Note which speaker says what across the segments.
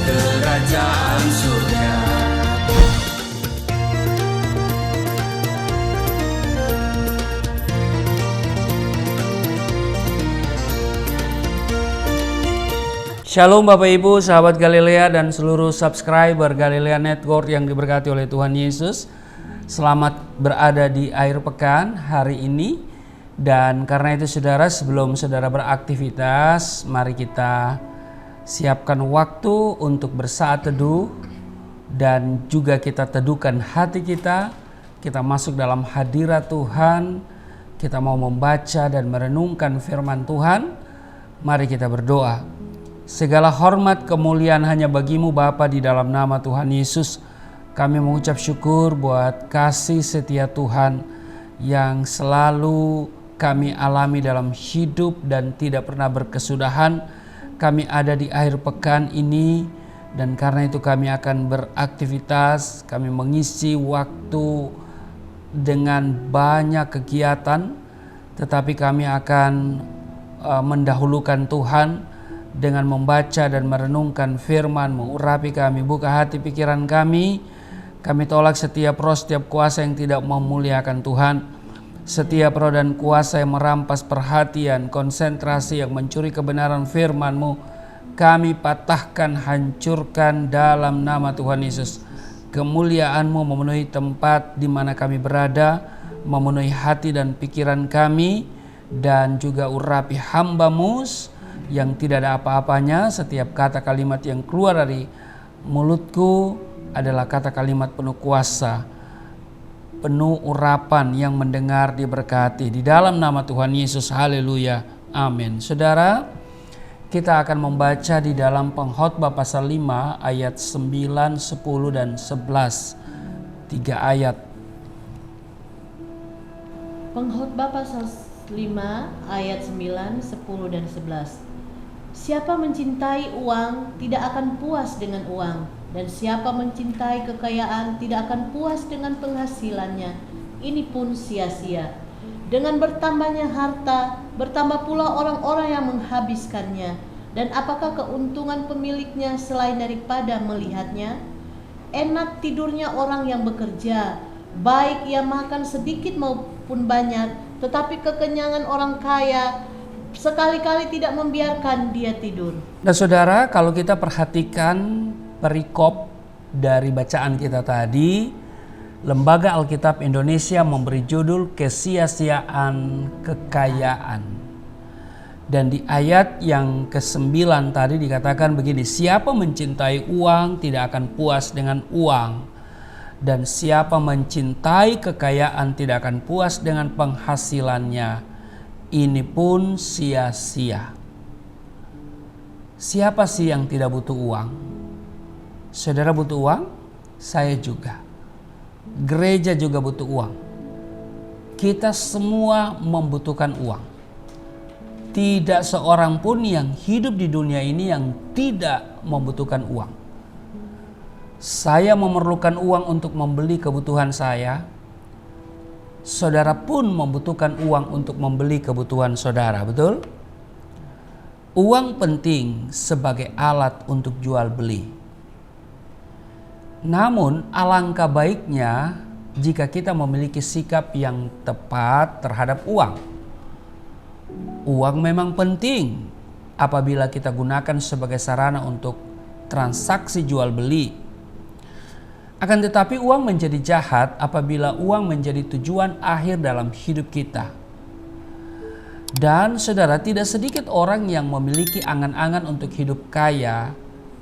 Speaker 1: kerajaan surga.
Speaker 2: Shalom Bapak Ibu, sahabat Galilea dan seluruh subscriber Galilea Network yang diberkati oleh Tuhan Yesus. Selamat berada di akhir pekan hari ini. Dan karena itu saudara, sebelum saudara beraktivitas, mari kita siapkan waktu untuk bersaat teduh. Dan juga kita teduhkan hati kita. Kita masuk dalam hadirat Tuhan. Kita mau membaca dan merenungkan firman Tuhan. Mari kita berdoa. Segala hormat kemuliaan hanya bagimu Bapa, di dalam nama Tuhan Yesus. Kami mengucap syukur buat kasih setia Tuhan yang selalu kami alami dalam hidup dan tidak pernah berkesudahan. Kami ada di akhir pekan ini dan karena itu kami akan beraktivitas. Kami mengisi waktu dengan banyak kegiatan, tetapi kami akan mendahulukan Tuhan dengan membaca dan merenungkan firman, mengurapi kami, buka hati pikiran kami. Kami tolak setiap roh, setiap kuasa yang tidak memuliakan Tuhan. Setiap roh dan kuasa yang merampas perhatian, konsentrasi, yang mencuri kebenaran firman-Mu, kami patahkan, hancurkan dalam nama Tuhan Yesus. Kemuliaan-Mu memenuhi tempat di mana kami berada, memenuhi hati dan pikiran kami, dan juga urapi hamba-Mu yang tidak ada apa-apanya. Setiap kata kalimat yang keluar dari mulutku adalah kata kalimat penuh kuasa, penuh urapan, yang mendengar diberkati. Di dalam nama Tuhan Yesus, haleluya, amin. Saudara, kita akan membaca di dalam Pengkhotbah pasal 5 ayat 9, 10 dan 11. 3 ayat.
Speaker 3: Pengkhotbah pasal 5 ayat 9, 10 dan 11. Siapa mencintai uang tidak akan puas dengan uang, dan siapa mencintai kekayaan tidak akan puas dengan penghasilannya. Ini pun sia-sia. Dengan bertambahnya harta, bertambah pula orang-orang yang menghabiskannya. Dan apakah keuntungan pemiliknya selain daripada melihatnya? Enak tidurnya orang yang bekerja, baik ia makan sedikit maupun banyak, tetapi kekenyangan orang kaya sekali-kali tidak membiarkan dia tidur.
Speaker 2: Nah saudara, kalau kita perhatikan perikop dari bacaan kita tadi, Lembaga Alkitab Indonesia memberi judul kesia-siaan kekayaan. Dan di ayat yang ke-9 tadi dikatakan begini, siapa mencintai uang tidak akan puas dengan uang, dan siapa mencintai kekayaan tidak akan puas dengan penghasilannya. Ini pun sia-sia. Siapa sih yang tidak butuh uang? Saudara butuh uang? Saya juga. Gereja juga butuh uang. Kita semua membutuhkan uang. Tidak seorang pun yang hidup di dunia ini yang tidak membutuhkan uang. Saya memerlukan uang untuk membeli kebutuhan saya. Saudara pun membutuhkan uang untuk membeli kebutuhan saudara, betul? Uang penting sebagai alat untuk jual beli. Namun alangkah baiknya jika kita memiliki sikap yang tepat terhadap uang. Uang memang penting apabila kita gunakan sebagai sarana untuk transaksi jual beli. Akan tetapi uang menjadi jahat apabila uang menjadi tujuan akhir dalam hidup kita. Dan saudara, tidak sedikit orang yang memiliki angan-angan untuk hidup kaya,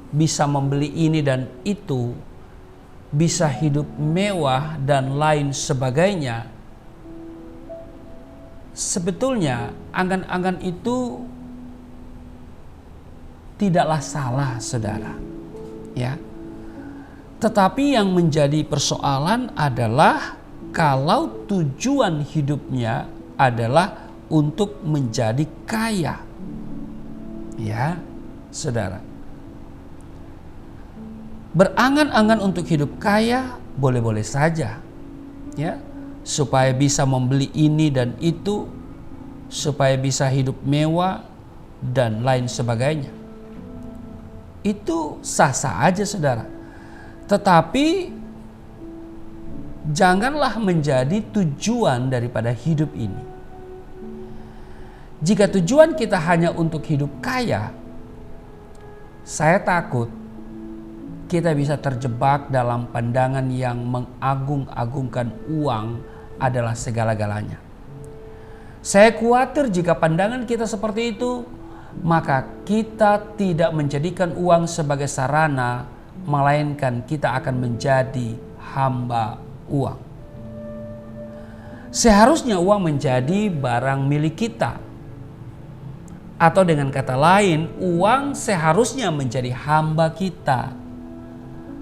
Speaker 2: bisa membeli ini dan itu, bisa hidup mewah dan lain sebagainya. Sebetulnya angan-angan itu tidaklah salah, saudara. Ya. Tetapi yang menjadi persoalan adalah kalau tujuan hidupnya adalah untuk menjadi kaya. Ya, saudara. Berangan-angan untuk hidup kaya boleh-boleh saja. Ya, supaya bisa membeli ini dan itu, supaya bisa hidup mewah dan lain sebagainya. itu sah-sah aja saudara. Tetapi janganlah menjadi tujuan daripada hidup ini. Jika tujuan kita hanya untuk hidup kaya, saya takut kita bisa terjebak dalam pandangan yang mengagung-agungkan uang adalah segala-galanya. Saya khawatir jika pandangan kita seperti itu, maka kita tidak menjadikan uang sebagai sarana, melainkan kita akan menjadi hamba uang. Seharusnya uang menjadi barang milik kita. Atau dengan kata lain, uang seharusnya menjadi hamba kita.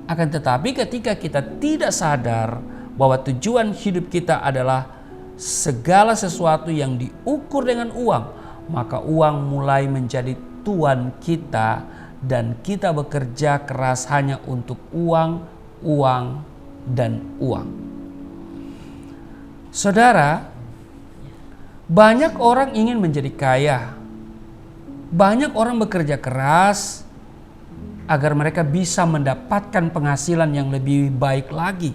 Speaker 2: Akan tetapi ketika kita tidak sadar bahwa tujuan hidup kita adalah segala sesuatu yang diukur dengan uang, maka uang mulai menjadi tuan kita dan kita bekerja keras hanya untuk uang, uang, dan uang. Saudara, banyak orang ingin menjadi kaya. Banyak orang bekerja keras agar mereka bisa mendapatkan penghasilan yang lebih baik lagi.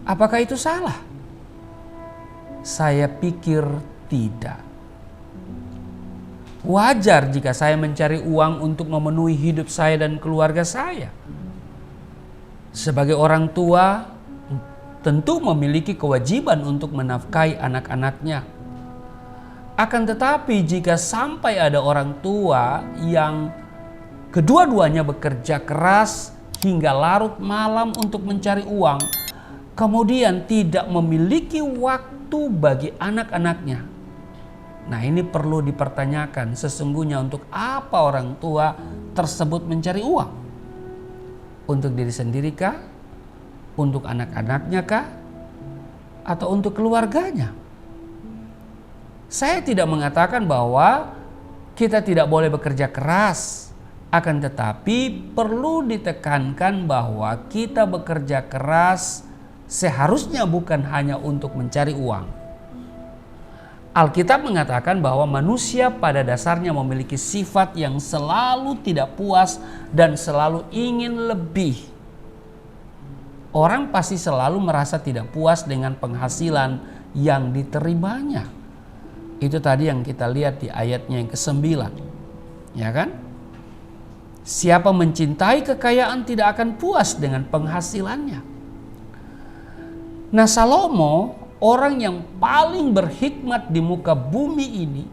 Speaker 2: Apakah itu salah? Saya pikir tidak. Wajar jika saya mencari uang untuk memenuhi hidup saya dan keluarga saya. Sebagai orang tua, tentu memiliki kewajiban untuk menafkahi anak-anaknya. Akan tetapi jika sampai ada orang tua yang kedua-duanya bekerja keras hingga larut malam untuk mencari uang, kemudian tidak memiliki waktu bagi anak-anaknya. Nah, ini perlu dipertanyakan sesungguhnya untuk apa orang tua tersebut mencari uang? Untuk diri sendiri kah? Untuk anak-anaknya kah? Atau untuk keluarganya? Saya tidak mengatakan bahwa kita tidak boleh bekerja keras. Akan tetapi perlu ditekankan bahwa kita bekerja keras seharusnya bukan hanya untuk mencari uang. Alkitab mengatakan bahwa manusia pada dasarnya memiliki sifat yang selalu tidak puas dan selalu ingin lebih. Orang pasti selalu merasa tidak puas dengan penghasilan yang diterimanya. Itu tadi yang kita lihat di ayatnya yang ke-9. Ya kan? Siapa mencintai kekayaan tidak akan puas dengan penghasilannya. Nah, Salomo, orang yang paling berhikmat di muka bumi ini,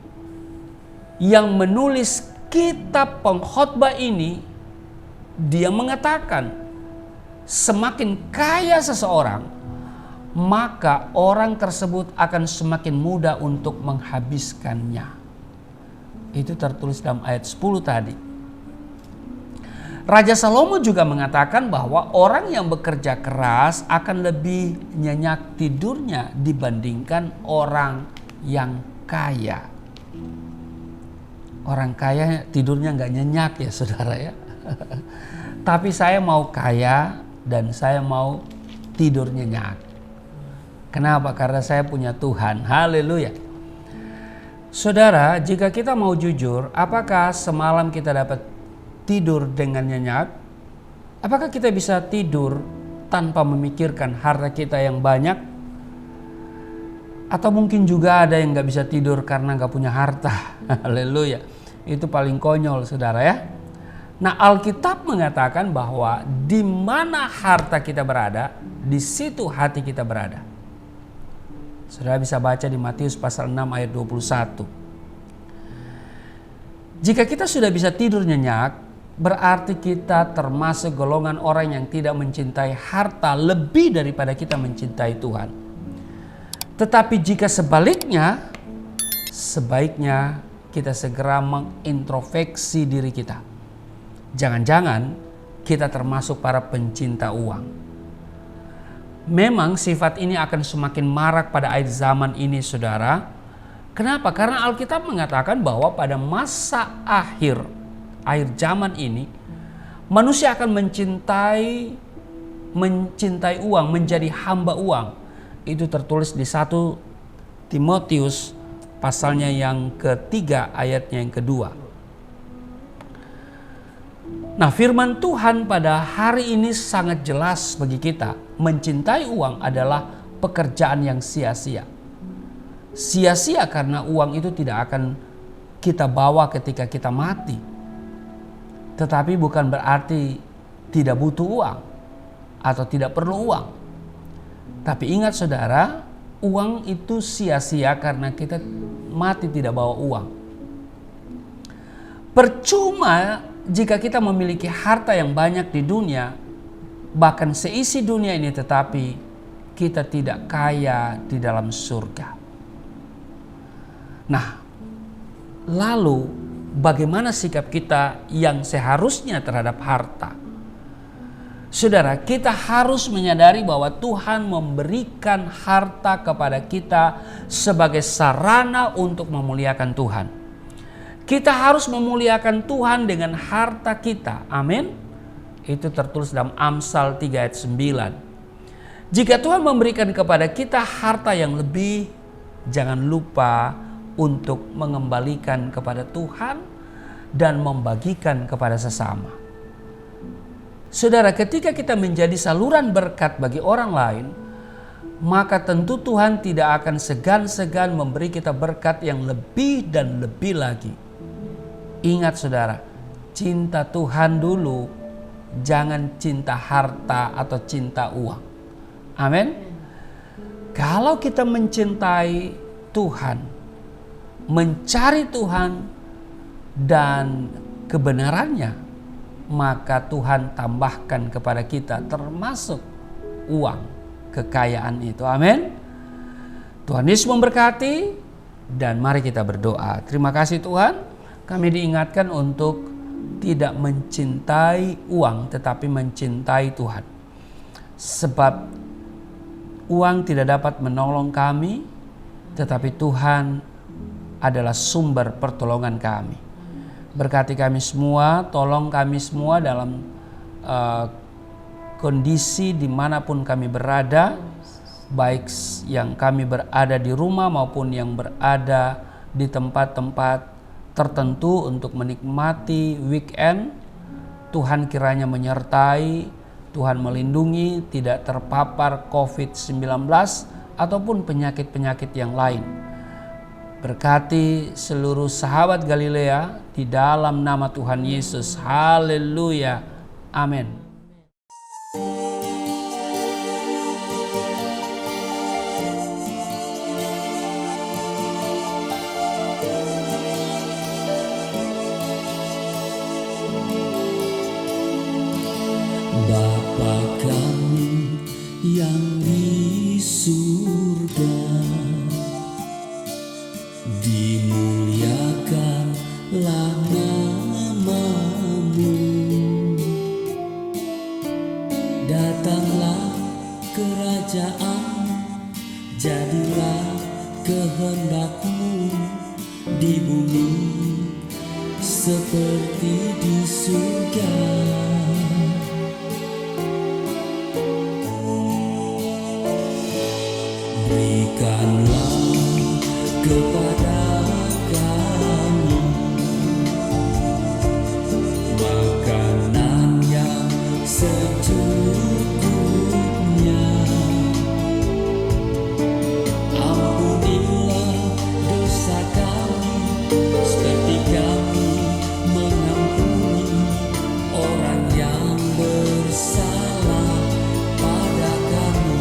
Speaker 2: yang menulis kitab pengkhotbah ini, dia mengatakan, semakin kaya seseorang, maka orang tersebut akan semakin mudah untuk menghabiskannya. Itu tertulis dalam ayat 10 tadi. Raja Salomo juga mengatakan bahwa orang yang bekerja keras akan lebih nyenyak tidurnya dibandingkan orang yang kaya. Orang kaya tidurnya nggak nyenyak ya saudara ya. Tapi saya mau kaya dan saya mau tidur nyenyak. Kenapa? Karena saya punya Tuhan. Haleluya. Saudara, jika kita mau jujur, apakah semalam kita dapat tidur dengan nyenyak? Apakah kita bisa tidur tanpa memikirkan harta kita yang banyak? Atau mungkin juga ada yang gak bisa tidur karena gak punya harta. Haleluya. Itu paling konyol saudara ya. Nah, Alkitab mengatakan bahwa di mana harta kita berada, di situ hati kita berada. Saudara bisa baca di Matius pasal 6 ayat 21. Jika kita sudah bisa tidur nyenyak, berarti kita termasuk golongan orang yang tidak mencintai harta lebih daripada kita mencintai Tuhan. Tetapi jika sebaliknya, sebaiknya kita segera mengintrospeksi diri kita. Jangan-jangan kita termasuk para pencinta uang. Memang sifat ini akan semakin marak pada akhir zaman ini saudara. Kenapa? Karena Alkitab mengatakan bahwa pada masa akhir zaman ini, manusia akan mencintai uang, menjadi hamba uang. Itu tertulis di 1 Timotius pasalnya yang ketiga ayatnya yang kedua. Nah, firman Tuhan pada hari ini sangat jelas bagi kita. Mencintai uang adalah pekerjaan yang sia-sia. Sia-sia karena uang itu tidak akan kita bawa ketika kita mati. Tetapi bukan berarti tidak butuh uang atau tidak perlu uang. Tapi ingat saudara, uang itu sia-sia karena kita mati tidak bawa uang. Percuma jika kita memiliki harta yang banyak di dunia, bahkan seisi dunia ini, tetapi kita tidak kaya di dalam surga. Nah, lalu bagaimana sikap kita yang seharusnya terhadap harta? Saudara, kita harus menyadari bahwa Tuhan memberikan harta kepada kita sebagai sarana untuk memuliakan Tuhan. Kita harus memuliakan Tuhan dengan harta kita. Amin. Itu tertulis dalam Amsal 3 ayat 9. Jika Tuhan memberikan kepada kita harta yang lebih, jangan lupa untuk mengembalikan kepada Tuhan dan membagikan kepada sesama. Saudara, ketika kita menjadi saluran berkat bagi orang lain, maka tentu Tuhan tidak akan segan-segan memberi kita berkat yang lebih dan lebih lagi. Ingat saudara, cinta Tuhan dulu, jangan cinta harta atau cinta uang. Amin. Kalau kita mencintai Tuhan, mencari Tuhan dan kebenarannya, maka Tuhan tambahkan kepada kita termasuk uang, kekayaan itu. Amin. Tuhan Yesus memberkati, dan mari kita berdoa. Terima kasih Tuhan, kami diingatkan untuk tidak mencintai uang tetapi mencintai Tuhan. Sebab uang tidak dapat menolong kami, tetapi Tuhan adalah sumber pertolongan kami. Berkati kami semua, tolong kami semua dalam kondisi dimanapun kami berada, baik yang kami berada di rumah maupun yang berada di tempat-tempat tertentu untuk menikmati weekend. Tuhan kiranya menyertai, Tuhan melindungi, tidak terpapar COVID-19 ataupun penyakit-penyakit yang lain. Berkati seluruh sahabat Galilea di dalam nama Tuhan Yesus. Haleluya. Amin.
Speaker 1: Bapa kami yang di surga, dimuliakanlah nama-Mu. Datanglah kerajaan, jadilah kehendak-Mu di bumi seperti di surga. Berikanlah kepada kami makanan yang secukupnya. Ampunilah dosa kami seperti kami mengampuni orang yang bersalah pada kami.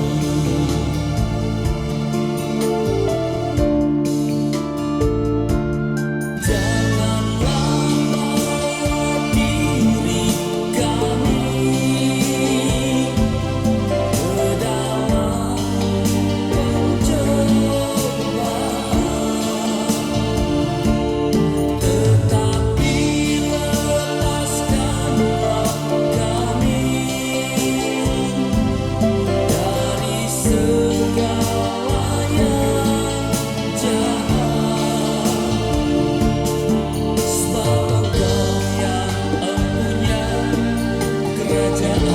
Speaker 1: Kerajaan